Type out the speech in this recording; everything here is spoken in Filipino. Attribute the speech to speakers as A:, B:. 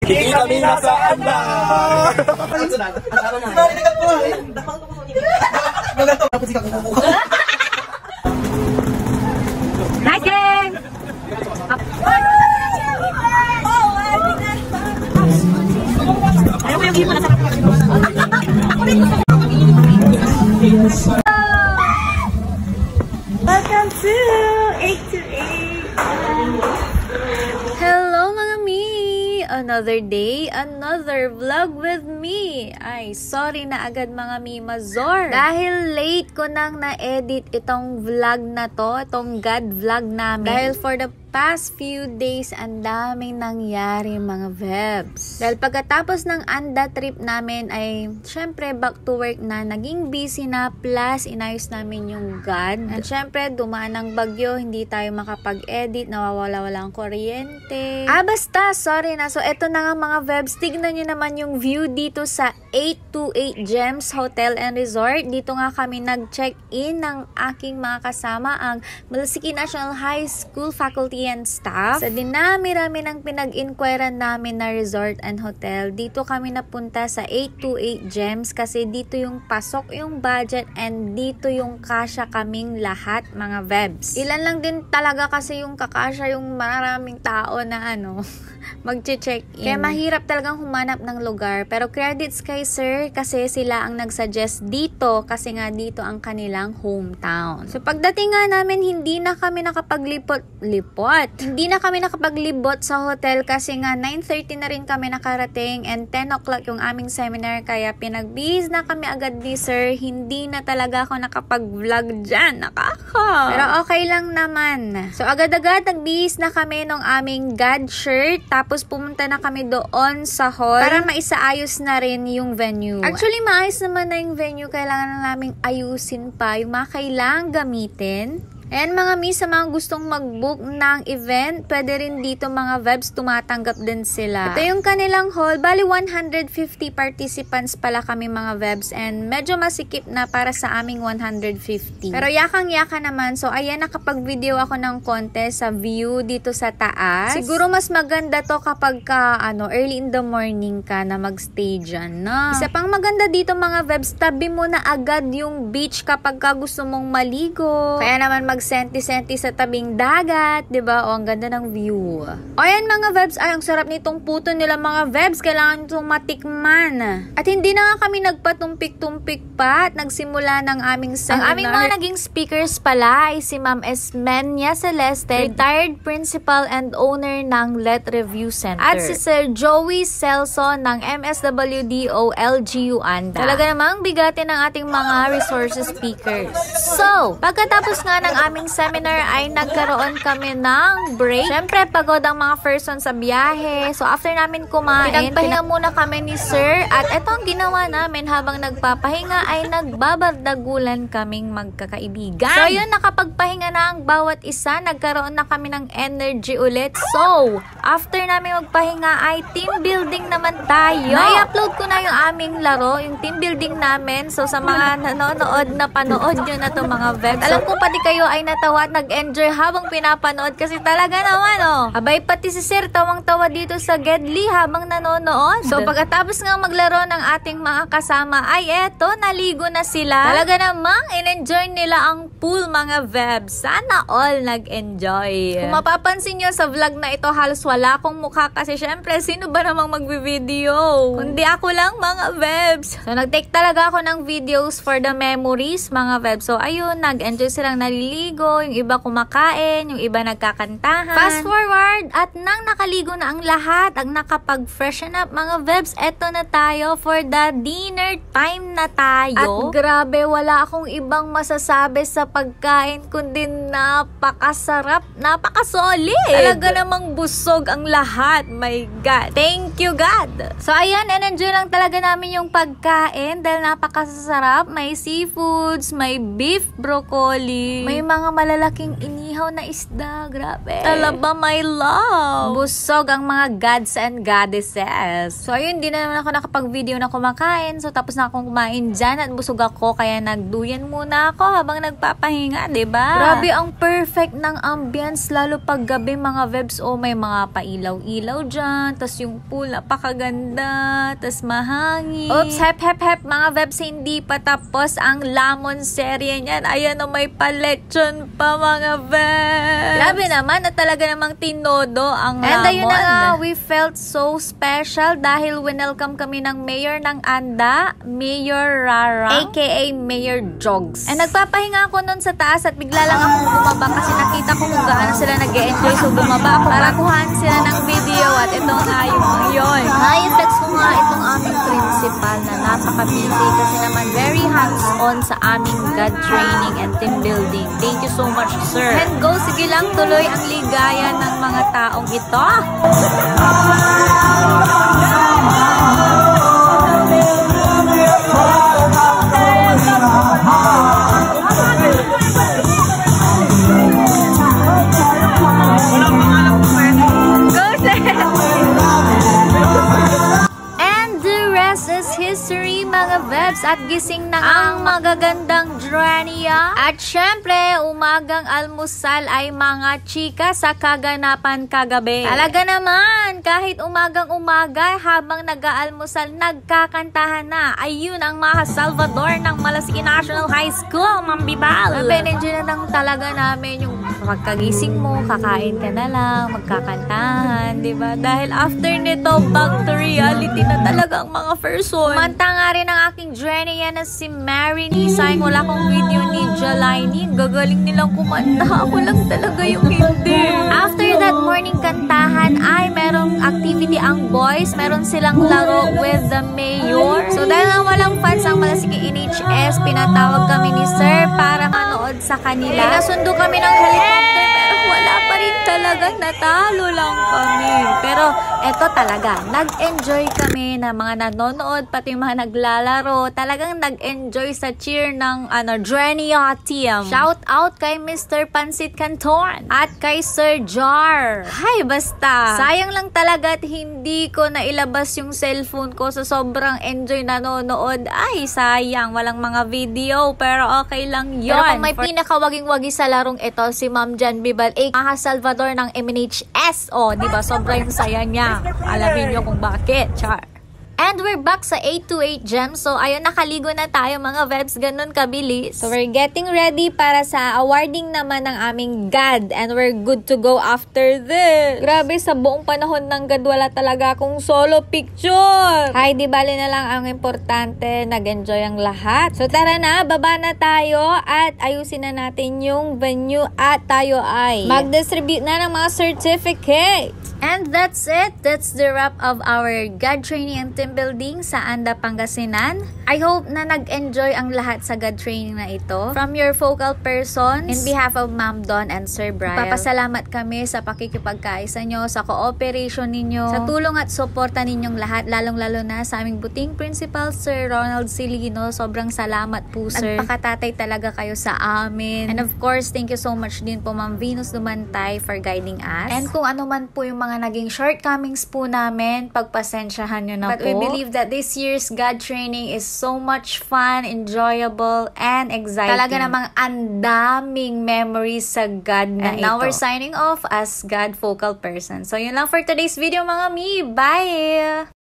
A: Hindi kami nasaan na!
B: Hiking! Ayaw ko yung hipo na sa welcome to 8 to 8. Hello mga mi! Another day, another vlog with me. Ay, sorry na agad mga mi mazor. Dahil late ko nang na-edit itong vlog na to, itong God vlog namin. Dahil for the past few days, ang daming nangyari mga vebs. Dahil pagkatapos ng anda trip namin ay, syempre, back to work na. Naging busy na, plus inayos namin yung God. At syempre, dumaan ng bagyo, hindi tayo makapag-edit, nawawala-wala ang kuryente. Basta, sorry na. So, eto na nga mga vebs, tignan nyo naman yung view dito sa 828 Gems Hotel and Resort. Dito nga kami nag-check-in ng aking mga kasama, ang Malasiki National High School faculty and staff. Sa dinami-rami ng pinag-inquiran namin na resort and hotel, dito kami napunta sa 828 Gems kasi dito yung pasok yung budget and dito yung kasya kaming lahat mga vebs. Ilan lang din talaga kasi yung kakasya yung maraming tao na mag-check-in. Kaya mahirap talagang humanap ng lugar. Pero credits kay sir kasi sila ang nag-suggest dito kasi nga dito ang kanilang hometown. So pagdating nga namin, hindi na kami nakapaglibot sa hotel kasi nga 9:30 na rin kami nakarating and 10 o'clock yung aming seminar kaya pinagbihis na kami agad ni sir. Hindi na talaga ako nakapag-vlog dyan. Pero okay lang naman. So agad-agad nagbihis na kami ng aming God shirt tapos pumunta na kami doon sa hall para maisaayos na rin yung venue. Actually, maayos naman na yung venue. Kailangan na naming ayusin pa yung mga kailangang gamitin. And mga mi, sa mga gustong mag-book ng event, pwede rin dito mga vebs, tumatanggap din sila. Ito yung kanilang hall. Bali, 150 participants pala kami mga vebs and medyo masikip na para sa aming 150. Pero yakang-yaka naman. So, ayan, nakapag-video ako ng konti sa view dito sa taas. Siguro mas maganda to kapag early in the morning ka na mag-stay dyan, no? Isa pang maganda dito mga vebs, tabi mo na agad yung beach kapag ka gusto mong maligo. Kaya naman senti-senti sa tabing dagat, 'di ba? O ang ganda ng view. O ayan mga vebs, ay ang sarap nitong puto nila mga vebs, kailangan itong matikman. At hindi na nga kami nagpatumpik-tumpik pa at nagsimula ng aming seminar. Ang aming mga naging speakers pala ay si Ma'am Esmenia Celeste, retired principal and owner ng Let Review Center. At si Sir Joey Celso ng MSWDO LGU Anda. Talaga namang bigatin ng ating mga resources speakers. So, pagkatapos nga ng aming seminar ay nagkaroon kami ng break. Siyempre, pagod ang mga person sa biyahe. So, after namin kumain, pinagpahinga muna kami ni sir. At ito ang ginawa namin habang nagpapahinga ay nagbabardagulan kaming magkakaibigan. So, yun, nakapagpahinga na ang bawat isa. Nagkaroon na kami ng energy ulit. So, after namin magpahinga ay team building naman tayo. Na-upload ko na yung aming laro, yung team building namin. So, sa mga nanonood na panood nyo na to mga vebs. Alam ko pati kayo ay natawa at nag-enjoy habang pinapanood kasi talaga naman abay pati si sir tawang-tawa dito sa Gedli habang nanonood. So pagkatapos nga maglaro ng ating mga kasama ay eto, naligo na sila. Talaga namang in-enjoy nila ang pool mga vebs. Sana all nag-enjoy. Kung mapapansin nyo sa vlog na ito, halos wala akong mukha kasi syempre sino ba namang magbi-video? Kundi ako lang mga vebs. So nag-take talaga ako ng videos for the memories mga vebs. So ayun, nag-enjoy silang naliligo, yung iba kumakain, yung iba nagkakantahan. Fast forward, at nang nakaligo na ang lahat, ang nakapag-freshen up mga vebs, eto na tayo for the dinner time na tayo. At grabe, wala akong ibang masasabi sa pagkain kundi napakasarap, napakasolid. Talaga namang busog ang lahat. My God. Thank you God. So ayan, and-enjoy lang talaga namin yung pagkain dahil napakasarap. May seafoods, may beef broccoli, may mga mga malalaking inihaw na isda. Grabe. Talaba, my love. Busog ang mga gods and goddesses. So, ayun, di na naman ako nakapag-video na kumakain. So, tapos na akong kumain dyan at busog ako. Kaya nagduyan muna ako habang nagpapahinga, diba? Grabe, ang perfect ng ambience. Lalo pag gabi, mga vebs. Oh, may mga pailaw-ilaw dyan. Tapos yung pool, napakaganda. Tapos mahangin. Oops, hep, mga vebs, hindi pa tapos ang lamon serye niyan. Ayan, oh, may palechon pa, mga vebs. Grabe naman, at talaga namang tinodo ang lamon. And ayun na nga, we felt so special dahil winelcome kami ng mayor ng Anda, Mayor Rara, aka Mayor Jogs. And nagpapahinga ako nun sa taas at bigla lang akong bumaba kasi nakita ko kung gaano sila nag-e-enjoy. So bumaba ako para kuhaan sila ng video at ito nga yung yun. Na-flex ko nga itong aming principal na napaka-busy kasi naman very hands-on sa aming God training and team building. Thank you so much, sir. And go, sige lang, tuloy ang ligaya ng mga taong ito. History, mga vebs, at gising na ang magagandang Drania. At syempre, umagang almusal ay mga chika sa kaganapan kagabi. Talaga naman, kahit umagang-umaga habang nag-aalmusal, nagkakantahan na. Ayun ang mga Salvador ng Malasiki National High School, Mambibal. Energy na lang talaga namin yung pagkagising mo, kakain ka na lang, magkakantahan, diba? Dahil after nito, back to reality na talaga ang mga person. Kumanta nga rin ang aking Drania na si Marini. Sayang wala kong video ni Jalaini. Gagaling nilang kumanta. Ako lang talaga yung hindi. After that morning kantahan ay merong activity ang boys. Meron silang laro with the mayor. So dahil nga walang fans ang Malasiki NHS, pinatawag kami ni Sir para manood sa kanila. Nasundo kami ng helicopter pero wala pa rin talaga. Natalo lang kami. Pero eto talaga, nag-enjoy kami na mga nanonood, pati yung mga naglalaro. Talagang nag-enjoy sa cheer ng Drania team. Shout out kay Mr. Pansit Canton at kay Sir Jar. Hay, basta. Sayang lang talaga at hindi ko nailabas yung cellphone ko sa sobrang enjoy nanonood. Ay, sayang. Walang mga video, pero okay lang yun. Pero kung may pinakawaging-wagi sa larong ito, si Ma'am Jan Bibal, aka Salvador ng MNHS. O, diba? Sobrang saya niya. Alamin nyo kung bakit. Char. And we're back sa 828 Gems. So, ayun, nakaligo na tayo mga vebs. Ganun kabilis. So, we're getting ready para sa awarding naman ng aming God. And we're good to go after this. Grabe, sa buong panahon ng God, wala talaga akong solo picture. Hay, di bali na lang ang importante. Nag-enjoy ang lahat. So, tara na, baba na tayo at ayusin na natin yung venue at tayo ay mag-distribute na ng mga certificate. And that's it. That's the wrap of our God training and team building sa Anda, Pangasinan. I hope na nag-enjoy ang lahat sa God training na ito. From your focal persons, in behalf of Ma'am Don and Sir Brian, papasalamat kami sa pakikipagkaisa nyo, sa cooperation ninyo, sa tulong at suporta ninyong lahat, lalong-lalo na sa aming buting principal, Sir Ronald Silino. Sobrang salamat po, sir. Nagpakatatay talaga kayo sa amin. And of course, thank you so much din po, Ma'am Venus Dumantay, for guiding us. And kung ano man po yung mga naging shortcomings po namin, pagpasensyahan nyo na po. But we believe that this year's God training is so much fun, enjoyable, and exciting. Talaga namang andaming memories sa God na ito. And now we're signing off as God focal person. So yun lang for today's video, mga mi. Bye!